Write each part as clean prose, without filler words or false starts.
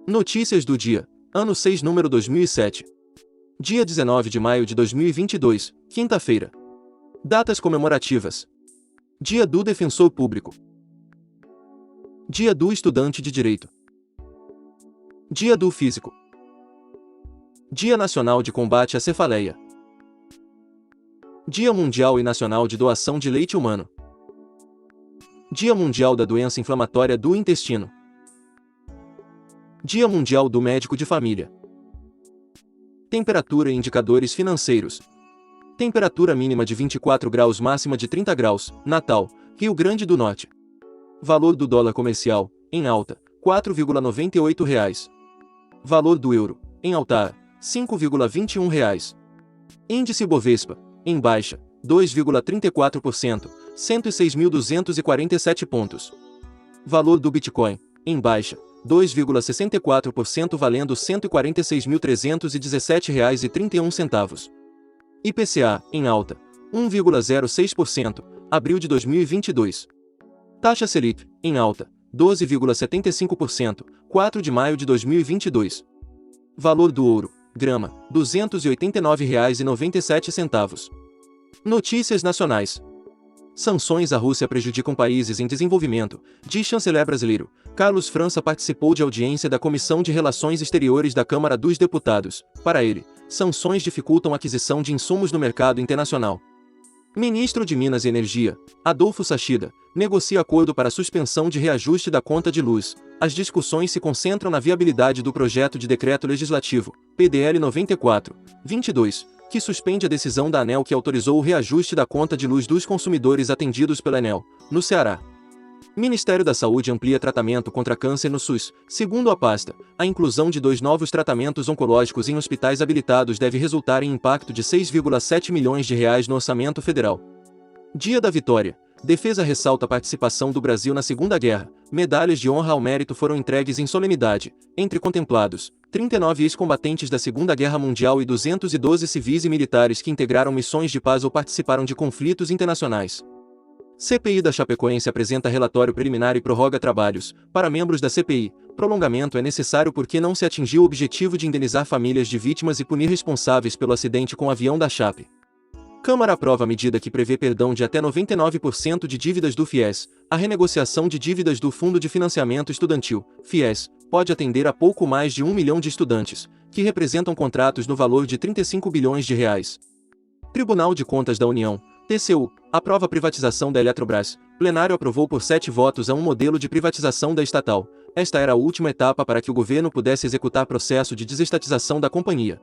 Notícias do dia. Ano 6, número 2007. Dia 19 de maio de 2022, quinta-feira. Datas comemorativas. Dia do Defensor Público. Dia do Estudante de Direito. Dia do Físico. Dia Nacional de Combate à Cefaleia. Dia Mundial e Nacional de Doação de Leite Humano. Dia Mundial da Doença Inflamatória do Intestino. Dia Mundial do Médico de Família. Temperatura e indicadores financeiros. Temperatura mínima de 24 graus, máxima de 30 graus, Natal, Rio Grande do Norte. Valor do dólar comercial, em alta, R$ 4,98. Valor do euro, em alta, R$ 5,21. Índice Bovespa, em baixa, 2,34%, 106.247 pontos. Valor do Bitcoin, em baixa, 2,64%, valendo R$ 146.317,31. IPCA, em alta, 1,06%, abril de 2022. Taxa Selic, em alta, 12,75%, 4 de maio de 2022. Valor do ouro, grama, R$ 289,97. Notícias nacionais. Sanções à Rússia prejudicam países em desenvolvimento, diz chanceler brasileiro. Carlos França participou de audiência da Comissão de Relações Exteriores da Câmara dos Deputados. Para ele, sanções dificultam a aquisição de insumos no mercado internacional. Ministro de Minas e Energia, Adolfo Sachida, negocia acordo para suspensão de reajuste da conta de luz. As discussões se concentram na viabilidade do projeto de decreto legislativo, PDL 94/22, que suspende a decisão da ANEEL que autorizou o reajuste da conta de luz dos consumidores atendidos pela ANEEL, no Ceará. Ministério da Saúde amplia tratamento contra câncer no SUS. Segundo a pasta, a inclusão de 2 novos tratamentos oncológicos em hospitais habilitados deve resultar em impacto de R$ 6,7 milhões no orçamento federal. Dia da Vitória. Defesa ressalta a participação do Brasil na Segunda Guerra. Medalhas de honra ao mérito foram entregues em solenidade. Entre contemplados, 39 ex-combatentes da Segunda Guerra Mundial e 212 civis e militares que integraram missões de paz ou participaram de conflitos internacionais. CPI da Chapecoense apresenta relatório preliminar e prorroga trabalhos. Para membros da CPI, prolongamento é necessário porque não se atingiu o objetivo de indenizar famílias de vítimas e punir responsáveis pelo acidente com o avião da Chape. Câmara aprova a medida que prevê perdão de até 99% de dívidas do FIES. A renegociação de dívidas do Fundo de Financiamento Estudantil, FIES, pode atender a pouco mais de 1 milhão de estudantes, que representam contratos no valor de R$ 35 bilhões. Tribunal de Contas da União, TCU, aprova a privatização da Eletrobras. Plenário aprovou por 7 votos a um modelo de privatização da estatal. Esta era a última etapa para que o governo pudesse executar processo de desestatização da companhia.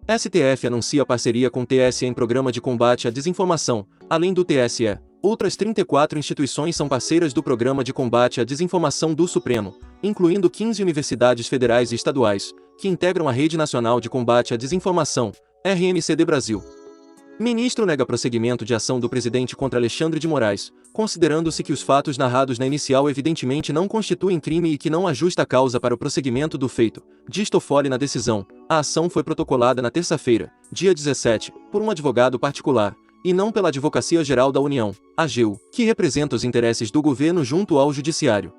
STF anuncia parceria com TSE em programa de combate à desinformação. Além do TSE, outras 34 instituições são parceiras do programa de combate à desinformação do Supremo, incluindo 15 universidades federais e estaduais, que integram a Rede Nacional de Combate à Desinformação, RNCD Brasil. Ministro nega prosseguimento de ação do presidente contra Alexandre de Moraes, considerando-se que os fatos narrados na inicial evidentemente não constituem crime e que não há justa causa para o prosseguimento do feito, diz Toffoli na decisão. A ação foi protocolada na terça-feira, dia 17, por um advogado particular, e não pela Advocacia Geral da União, AGU, que representa os interesses do governo junto ao Judiciário.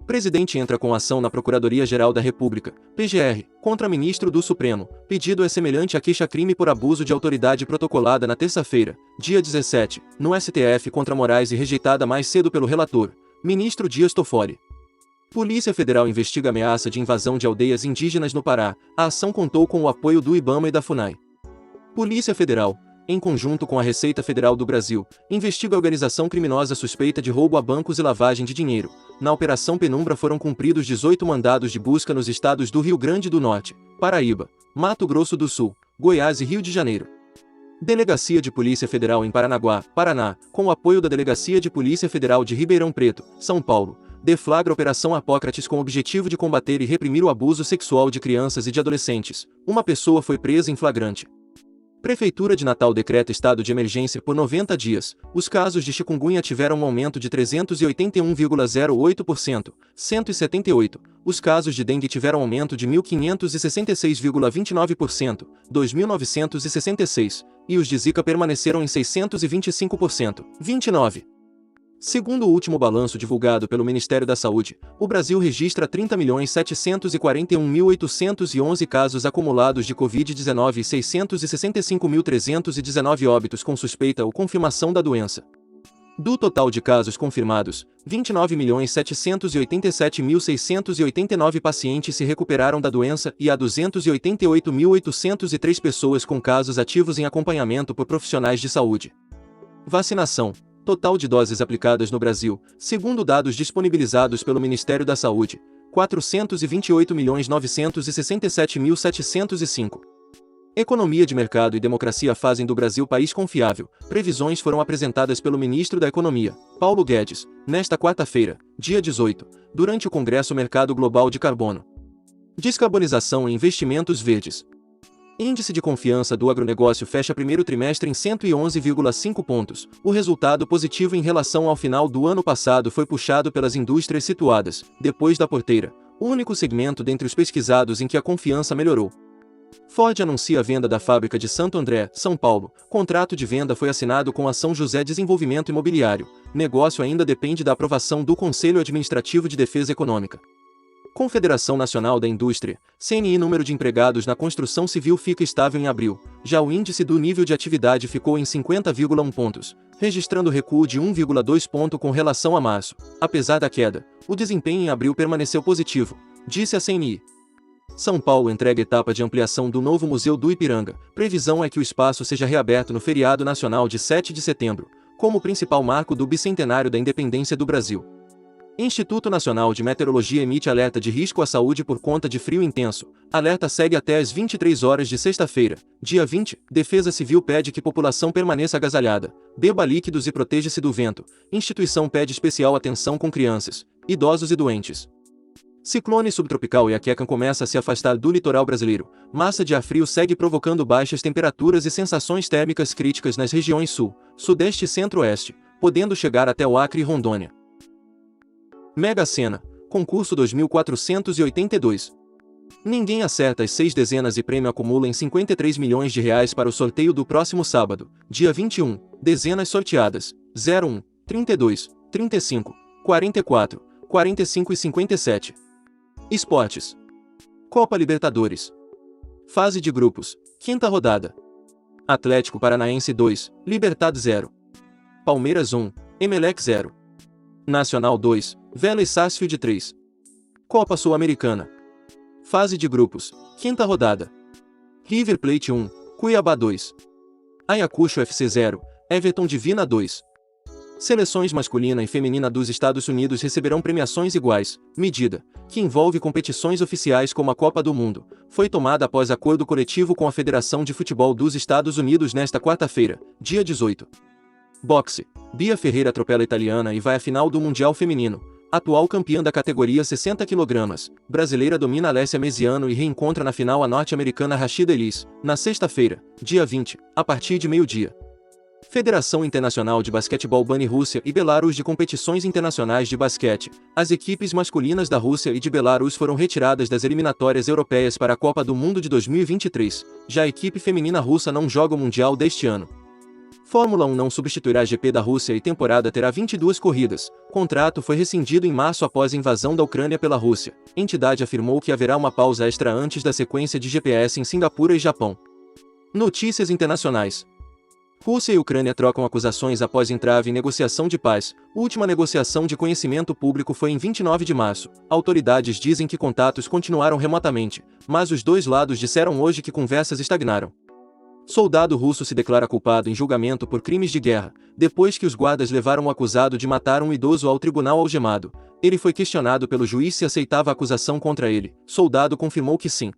Presidente entra com ação na Procuradoria-Geral da República, PGR, contra ministro do Supremo. Pedido é semelhante à queixa-crime por abuso de autoridade protocolada na terça-feira, dia 17, no STF contra Moraes e rejeitada mais cedo pelo relator, ministro Dias Toffoli. Polícia Federal investiga ameaça de invasão de aldeias indígenas no Pará. A ação contou com o apoio do IBAMA e da FUNAI. Polícia Federal, em conjunto com a Receita Federal do Brasil, investiga a organização criminosa suspeita de roubo a bancos e lavagem de dinheiro. Na Operação Penumbra foram cumpridos 18 mandados de busca nos estados do Rio Grande do Norte, Paraíba, Mato Grosso do Sul, Goiás e Rio de Janeiro. Delegacia de Polícia Federal em Paranaguá, Paraná, com o apoio da Delegacia de Polícia Federal de Ribeirão Preto, São Paulo, deflagra Operação Apócrates com o objetivo de combater e reprimir o abuso sexual de crianças e de adolescentes. Uma pessoa foi presa em flagrante. Prefeitura de Natal decreta estado de emergência por 90 dias. Os casos de chikungunya tiveram um aumento de 381,08%, 178. Os casos de dengue tiveram aumento de 1.566,29%, 2.966. E os de zika permaneceram em 625%, 29. Segundo o último balanço divulgado pelo Ministério da Saúde, o Brasil registra 30.741.811 casos acumulados de Covid-19 e 665.319 óbitos com suspeita ou confirmação da doença. Do total de casos confirmados, 29.787.689 pacientes se recuperaram da doença e há 288.803 pessoas com casos ativos em acompanhamento por profissionais de saúde. Vacinação. Total de doses aplicadas no Brasil, segundo dados disponibilizados pelo Ministério da Saúde, 428.967.705. Economia de mercado e democracia fazem do Brasil país confiável. Previsões foram apresentadas pelo ministro da Economia, Paulo Guedes, nesta quarta-feira, dia 18, durante o Congresso Mercado Global de Carbono. Descarbonização e investimentos verdes. Índice de confiança do agronegócio fecha primeiro trimestre em 111,5 pontos. O resultado positivo em relação ao final do ano passado foi puxado pelas indústrias situadas, depois da porteira, o único segmento dentre os pesquisados em que a confiança melhorou. Ford anuncia a venda da fábrica de Santo André, São Paulo. Contrato de venda foi assinado com a São José Desenvolvimento Imobiliário. Negócio ainda depende da aprovação do Conselho Administrativo de Defesa Econômica. Confederação Nacional da Indústria, CNI. Número de empregados na construção civil fica estável em abril, já o índice do nível de atividade ficou em 50,1 pontos, registrando recuo de 1,2 ponto com relação a março. Apesar da queda, o desempenho em abril permaneceu positivo, disse a CNI. São Paulo entrega etapa de ampliação do novo Museu do Ipiranga. Previsão é que o espaço seja reaberto no feriado nacional de 7 de setembro, como principal marco do bicentenário da independência do Brasil. Instituto Nacional de Meteorologia emite alerta de risco à saúde por conta de frio intenso. Alerta segue até às 23 horas de sexta-feira, dia 20. Defesa Civil pede que população permaneça agasalhada, beba líquidos e proteja-se do vento. Instituição pede especial atenção com crianças, idosos e doentes. Ciclone subtropical Iaquecan começa a se afastar do litoral brasileiro. Massa de ar frio segue provocando baixas temperaturas e sensações térmicas críticas nas regiões sul, sudeste e centro-oeste, podendo chegar até o Acre e Rondônia. Mega Sena, concurso 2482. Ninguém acerta as 6 dezenas e prêmio acumula em 53 milhões de reais para o sorteio do próximo sábado, dia 21. Dezenas sorteadas: 01, 32, 35, 44, 45 e 57. Esportes. Copa Libertadores. Fase de grupos, quinta rodada. Atlético Paranaense 2, Libertad 0. Palmeiras 1, Emelec 0. Nacional 2, Vélez Sarsfield 3. Copa Sul-Americana. Fase de grupos, quinta rodada. River Plate 1, Cuiabá 2. Ayacucho FC 0, Everton Divina 2. Seleções masculina e feminina dos Estados Unidos receberão premiações iguais. Medida, que envolve competições oficiais como a Copa do Mundo, foi tomada após acordo coletivo com a Federação de Futebol dos Estados Unidos nesta quarta-feira, dia 18. Boxe. Bia Ferreira atropela a italiana e vai à final do Mundial Feminino. Atual campeã da categoria 60 kg, brasileira domina Alessia Mesiano e reencontra na final a norte-americana Rashida Ellis, na sexta-feira, dia 20, a partir de meio-dia. Federação Internacional de Basquetebol bane Rússia e Belarus de competições internacionais de basquete. As equipes masculinas da Rússia e de Belarus foram retiradas das eliminatórias europeias para a Copa do Mundo de 2023, já a equipe feminina russa não joga o Mundial deste ano. Fórmula 1 não substituirá a GP da Rússia e temporada terá 22 corridas. Contrato foi rescindido em março após a invasão da Ucrânia pela Rússia. Entidade afirmou que haverá uma pausa extra antes da sequência de GPS em Singapura e Japão. Notícias internacionais. Rússia e Ucrânia trocam acusações após entrave em negociação de paz. Última negociação de conhecimento público foi em 29 de março. Autoridades dizem que contatos continuaram remotamente, mas os dois lados disseram hoje que conversas estagnaram. Soldado russo se declara culpado em julgamento por crimes de guerra, depois que os guardas levaram o acusado de matar um idoso ao tribunal algemado. Ele foi questionado pelo juiz se aceitava a acusação contra ele. Soldado confirmou que sim.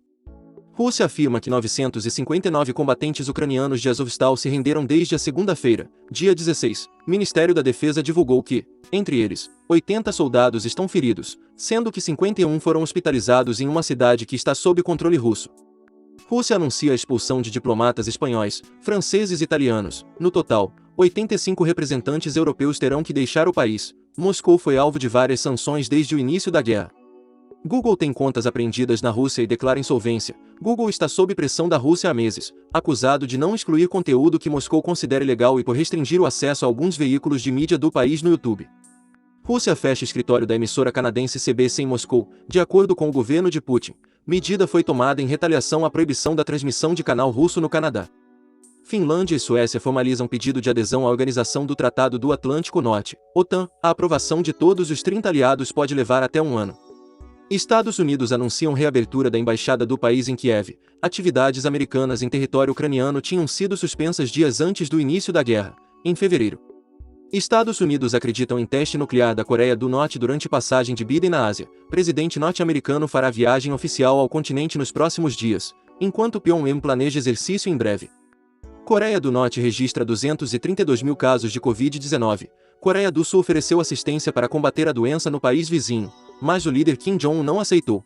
Rússia afirma que 959 combatentes ucranianos de Azovstal se renderam desde a segunda-feira, dia 16. Ministério da Defesa divulgou que, entre eles, 80 soldados estão feridos, sendo que 51 foram hospitalizados em uma cidade que está sob controle russo. Rússia anuncia a expulsão de diplomatas espanhóis, franceses e italianos. No total, 85 representantes europeus terão que deixar o país. Moscou foi alvo de várias sanções desde o início da guerra. Google tem contas apreendidas na Rússia e declara insolvência. Google está sob pressão da Rússia há meses, acusado de não excluir conteúdo que Moscou considera ilegal e por restringir o acesso a alguns veículos de mídia do país no YouTube. Rússia fecha escritório da emissora canadense CBC em Moscou, de acordo com o governo de Putin. Medida foi tomada em retaliação à proibição da transmissão de canal russo no Canadá. Finlândia e Suécia formalizam pedido de adesão à Organização do Tratado do Atlântico Norte, OTAN. A aprovação de todos os 30 aliados pode levar até um ano. Estados Unidos anunciam reabertura da embaixada do país em Kiev. Atividades americanas em território ucraniano tinham sido suspensas dias antes do início da guerra, em fevereiro. Estados Unidos acreditam em teste nuclear da Coreia do Norte durante passagem de Biden na Ásia. Presidente norte-americano fará viagem oficial ao continente nos próximos dias, enquanto Pyongyang planeja exercício em breve. Coreia do Norte registra 232 mil casos de Covid-19. Coreia do Sul ofereceu assistência para combater a doença no país vizinho, mas o líder Kim Jong-un não aceitou.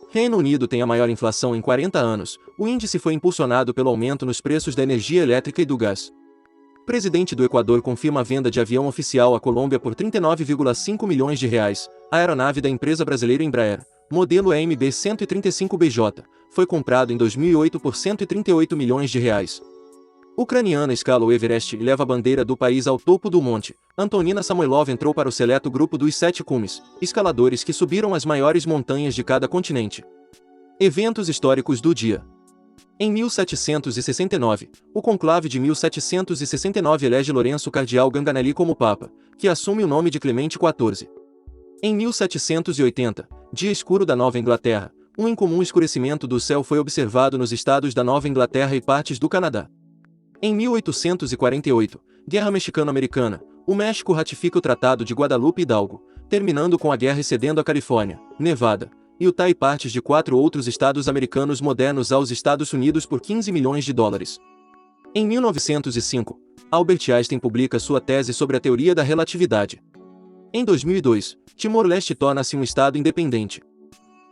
Reino Unido tem a maior inflação em 40 anos. O índice foi impulsionado pelo aumento nos preços da energia elétrica e do gás. Presidente do Equador confirma a venda de avião oficial à Colômbia por 39,5 milhões de reais. A aeronave da empresa brasileira Embraer, modelo EMB 135BJ, foi comprado em 2008 por 138 milhões de reais. Ucraniana escala o Everest e leva a bandeira do país ao topo do monte. Antonina Samoilov entrou para o seleto grupo dos 7 cumes, escaladores que subiram as maiores montanhas de cada continente. Eventos históricos do dia. Em 1769, o conclave de 1769 elege Lourenço Cardeal Ganganelli como Papa, que assume o nome de Clemente XIV. Em 1780, dia escuro da Nova Inglaterra, um incomum escurecimento do céu foi observado nos estados da Nova Inglaterra e partes do Canadá. Em 1848, Guerra Mexicano-Americana, o México ratifica o Tratado de Guadalupe Hidalgo, terminando com a guerra e cedendo a Califórnia, Nevada, Utah e partes de 4 outros estados americanos modernos aos Estados Unidos por 15 milhões de dólares. Em 1905, Albert Einstein publica sua tese sobre a teoria da relatividade. Em 2002, Timor-Leste torna-se um estado independente.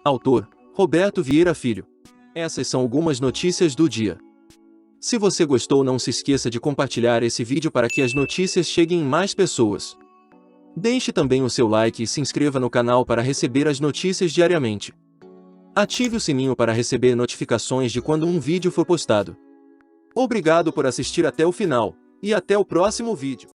Autor, Roberto Vieira Filho. Essas são algumas notícias do dia. Se você gostou, não se esqueça de compartilhar esse vídeo para que as notícias cheguem em mais pessoas. Deixe também o seu like e se inscreva no canal para receber as notícias diariamente. Ative o sininho para receber notificações de quando um vídeo for postado. Obrigado por assistir até o final, e até o próximo vídeo.